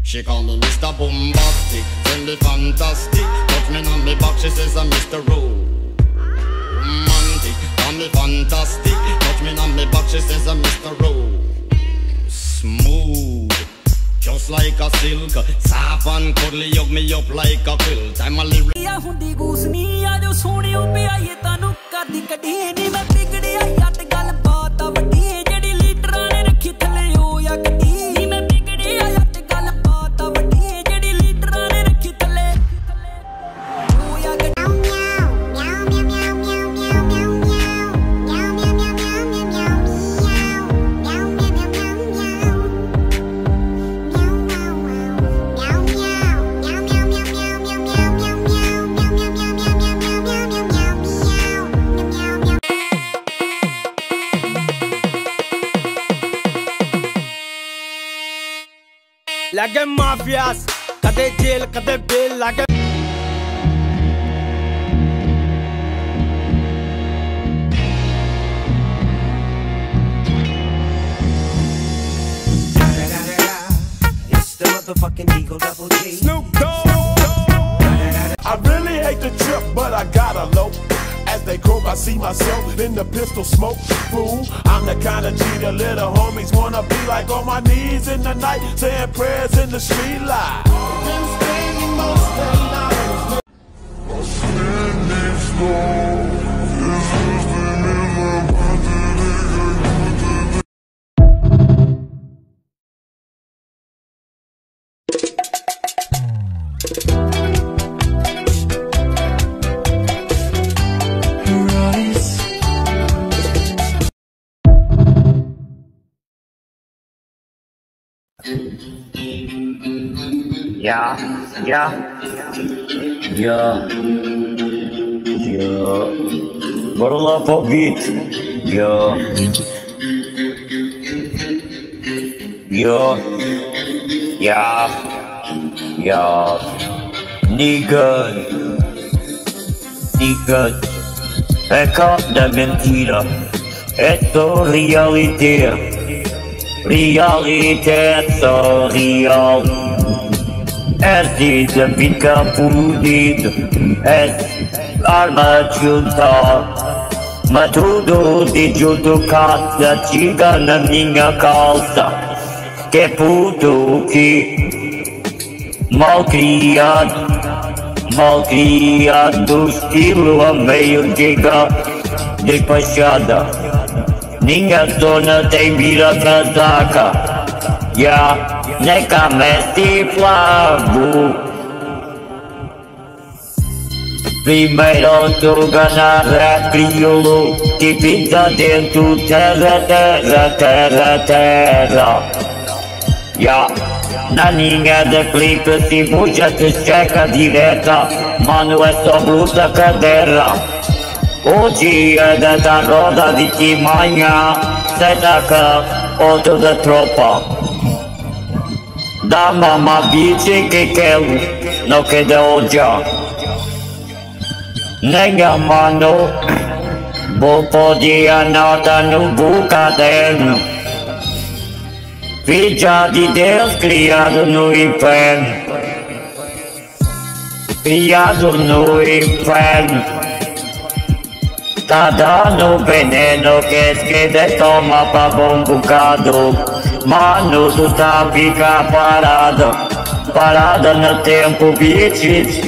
She call me Mr. Bombastic, send me fantastic. Touch me on me back, she says I'm Mr. Romantic. Call me fantastic, touch me on me back, she says I'm Mr. Smooth, just like a silk. Soft and cuddly, hug me up like a quilt. I'm a lyric. हुंदी गूसनी आ जो सोनी पे आइए तानू करदी कढ़ी नी मैं बिगड़ी आई अट गल बात वड्डी जेड़ी लीडरां ने रखी थले हो या गड्डी नी मैं बिगड़ी आई अट गल बात वड्डी जेड़ी लीडरां ने रखी थले हो या गड्डी Like mafias, kade jail, kade bail, like It's the motherfucking Eagle Double G. Snoop Dogg. I really hate the trip, but I gotta low. As they croak, I see myself in the pistol smoke. Fool, I'm the kind of G the little homies wanna be like, on my knees in the night, saying prayers in the street light. Been spending most of the night. Yeah. Roll up a beat. Yeah. Nigga. Ecco da mentira. Esto reality. Reality so real. Es the pica pudid, es arma ciuta, ma tudo di giuto cazza, ciga na minha calça, que puto que malcriado, estilo a meio giga, despachada, minha dona tem vira casaca. Neka mesti flagu. Primeiro tu ganhar crioulo, que pinta dentro terra. Na linha de clipe se puxa te checa direta, mano é só bruta cadeira. Hoje é da roda de que manhã, setaca, outro da tropa. Da mamma dice che no che devo già nella mano poco di annata non buca terno figlia di Dio criato noi inferno sta dando veneno che schede toma pa buon bucato. Mano, tu tá fica parada no tempo, bitches.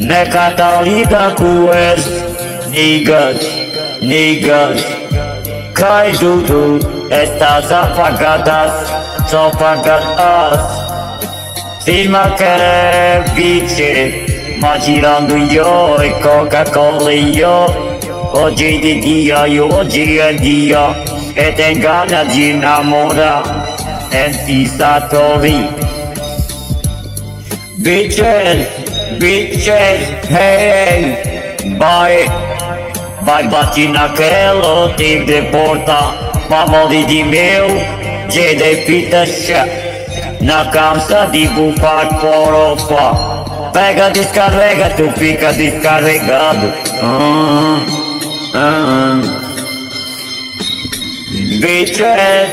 Neca tá lida com es, niggas. Cai tudo, estas apagadas, só apagadas. Firma que é bitches, mas girando eu e Coca-Cola e eu. Oggi di dia, oggi è dia, e te gana di innamora, e ti satori. Bitches, hey, vai batti naquelo, ti deporta, mamori di meu, je de pitascia, na camsa di bufar forofa, pega descarrega, tu fica descarregado. Bitches,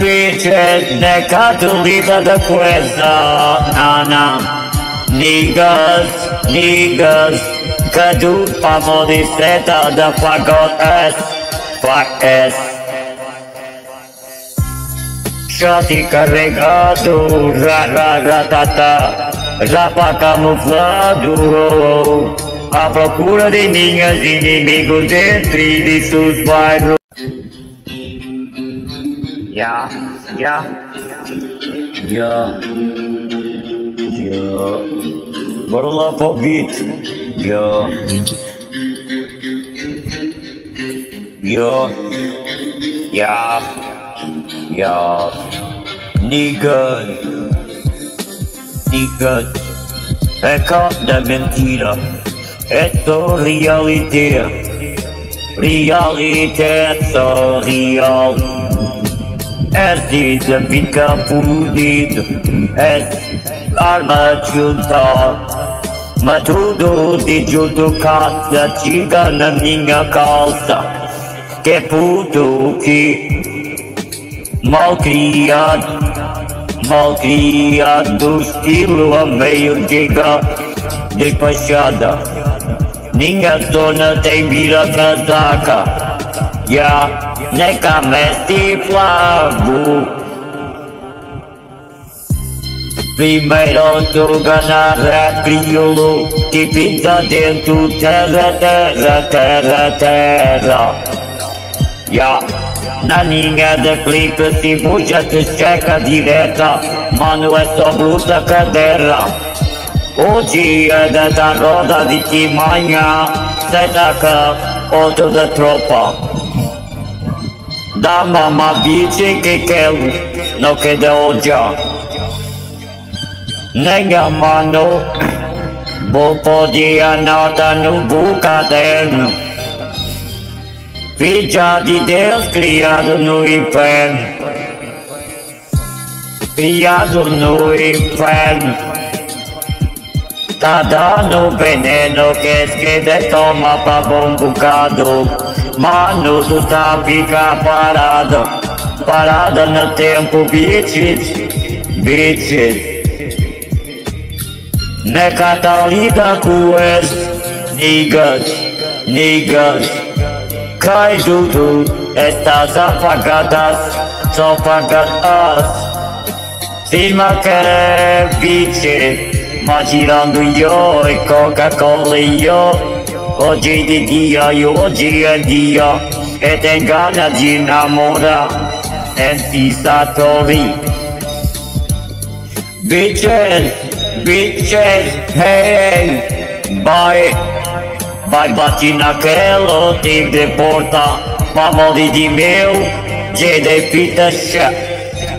bitches, necatulita da questa, nana. Niggas, niggas, cadu pamo di seta da fuck S. Shoti carregado, ratatata, rapa camuflado, à procura de minhas inimigos dentro de seus bairros. Yeah. Bora lá pro beat. Yeah. Niggas, é causa da mentira. É só realidade. Realidade é só real. Essa fica fudido. Essa arma junta. Mas tudo de junto casa chega na minha calça. Que puto que malcriado, estilo a meio diga de fachada. Minha zona tem vira casaca, neca mestre flavo. Primeiro tu ganhar crioulo, que pinta dentro terra. Na linha de clipe se puxa, te checa direta. Mano, é só bruta cadeira. Hoje é da roda de que manhã cê taca outro da tropa. Da mama biche que quero, não queda odia. Nem a mano, vou poder anotar no caderno. Filha de Deus, criado no inferno. Tá dando veneno que esquece, toma pra bom bocado. Mano, tu tá fica parada no tempo, bitches. Neca tá lida com es, niggas. Cai tudo, estas apagadas, só apagadas. Firma que é bitch, mas tirando eu e Coca-Cola e eu. Hoje de dia e hoje é dia, e tem ganas de namorar, MC Satori. Bitches, hey, vai bater naquela tipo de porta, favor de meu, G de fita chá,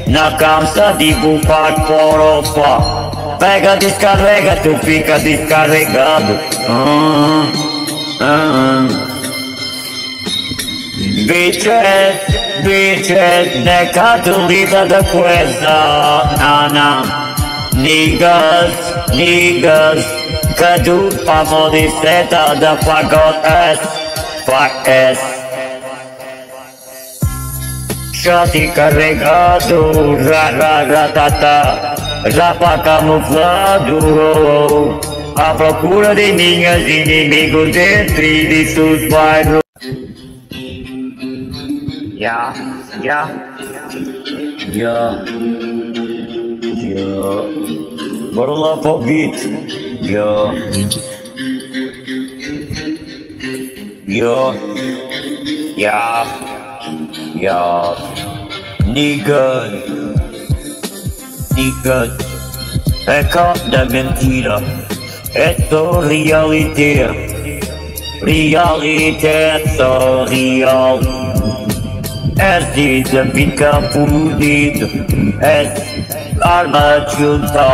na calça de bufar forofa. Pega, descarrega, tu fica descarregado. Bitches, necatulita da questa, nana. Niggas, cadu pamo de seta da fuck S. Shoti carregado, ratatata, rapa camuflado, à procura de minhas inimigos dentro de seus bairros. Yeah. Bora lá pro beat. Niggas, é causa da mentira. É só realidade. Realidade é só real. Essa fica fudido. Essa arma junta.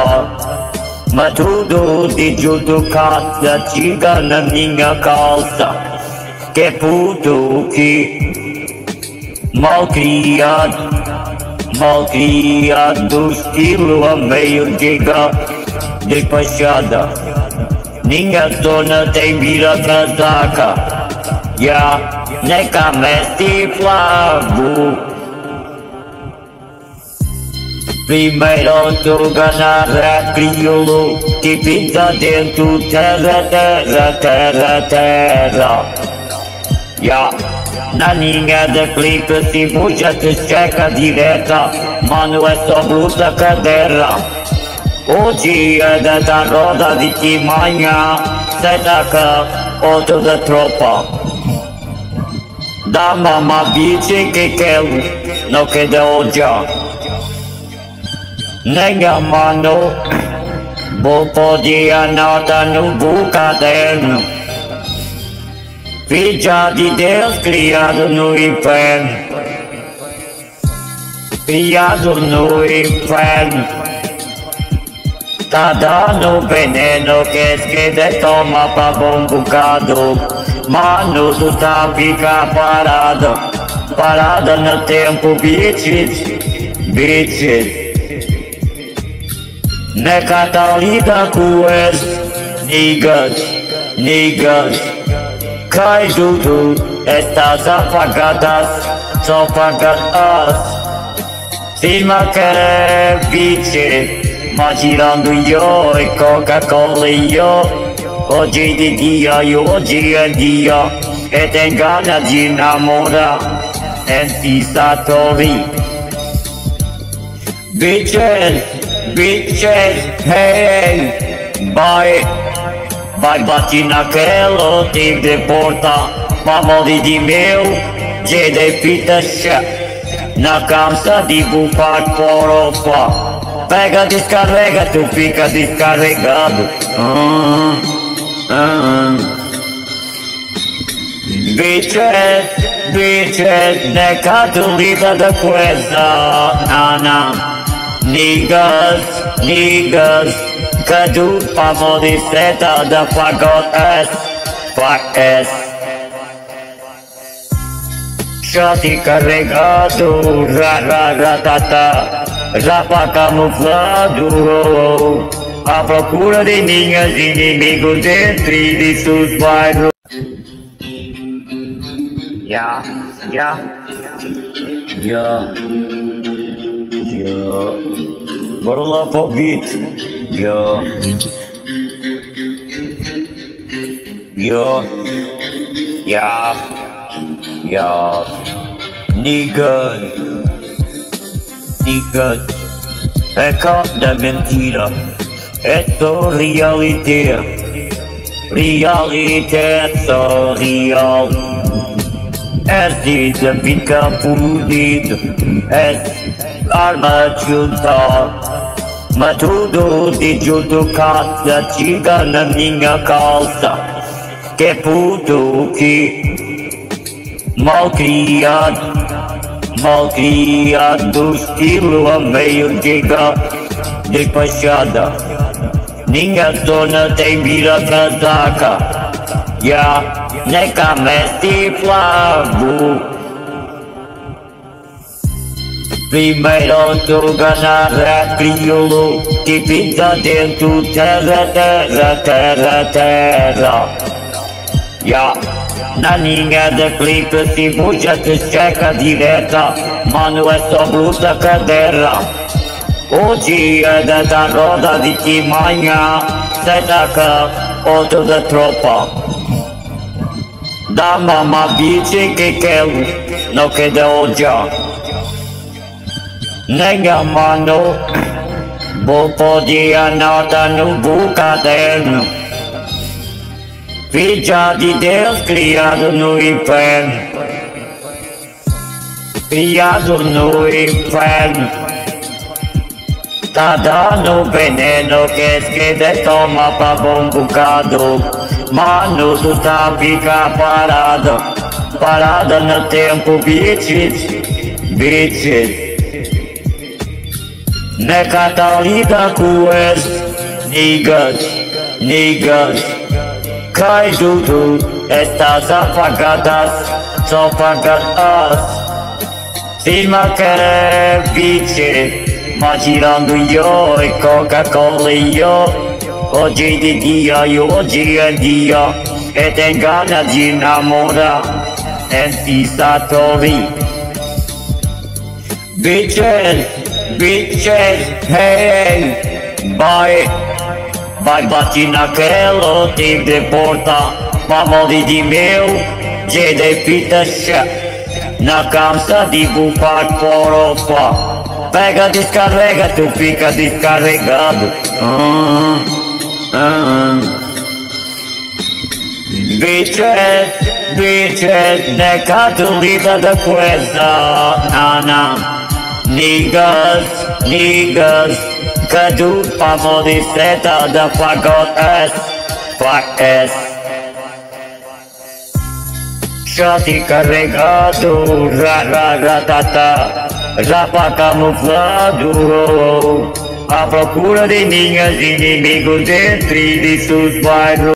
Mas tudo de junto casa chega na minha calça. Que puto que malcriado, estilo a meio diga de fachada. Minha zona tem vira casaca, neca mestre flavo. Primeiro tu ganhar crioulo que pinta dentro terra, terra, terra, terra. Ya, na linha de clipe se muita te checa direta, mano é só bruta cadeira. Hoje é da roda de que manhã, setaca, outro da tropa. Da mama biche que quero, não queda odia. Nem a mano, vou poder anotar no caderno. Filha de Deus criado no inferno. Criado no inferno. Tá dando veneno que esquerda toma pra bom bocado. Mano, tu tá fica parado. Parada no tempo, bitches. Bitches. Ne catalida com es niggas, niggas. Cai tudo, estas apagadas, só apagadas. Cima quer biche, mas tirando eu e Coca-Cola eu. Hoje de dia e hoje é dia, e tem ganas de namorar, anti-satori. Bitches, bitches, hey, vai bate naquela tipo de porta, mamori de meu, de fita chá, na calça de bufar farofa, pega, descarrega, tu fica descarregado. Bitches, bitches, ne catulita da coisa, na. Niggas, niggas, cadu favoreceta da fagotes, faques. Shot carregado, raratata, rapa camuflado, à procura de minhas inimigos dentro de seus bairros. Yeah. Bora lá pro beat. Niggas. É campo da mentira. É só realidade. Realidade é só real. É de ficar fudido. É arma de juntar, mas tudo de junto casa chega na minha calça. Que puto que malcriado, estilo a meio giga despachada. Minha zona tem vira casaca, neca mestre flavo. Primeiro tu ganhar crioulo que pinta dentro terra, terra, terra, terra. Na linha de clipe se muita te checa direta, mano é só bruta cadeira. Hoje é da roda de que manhã, setaca, outro da tropa. Da mama biche que quero, não queda odia. Nem a mano, vou poder anotar no caderno. Filha de Deus criado no inferno. Criado no inferno. Tá dando veneno que esquerda toma pra bom bocado. Mano, tu tá fica parado. Parada no tempo, bitches. Bitches. Ne catalida com es niggas, niggas. Cai tudo, estas apagadas, só apagadas. Cima quer biche, mas tirando eu e Coca-Cola eu. Hoje de dia e hoje é dia, e tem ganas de namorar, anti-satori. Bitches, bitches, hey, vai bati naquela, te deporta, mamãe de meu, de fitas, na camisa de bufar forofa. Pega, descarrega, tu fica descarregado. Bitches, necato lida da coisa. Niggas, cadu pamo de seta da fuck ass. Shot carregado, ratatá, rapa camuflado, à procura de minhas inimigos dentro de seus bairros.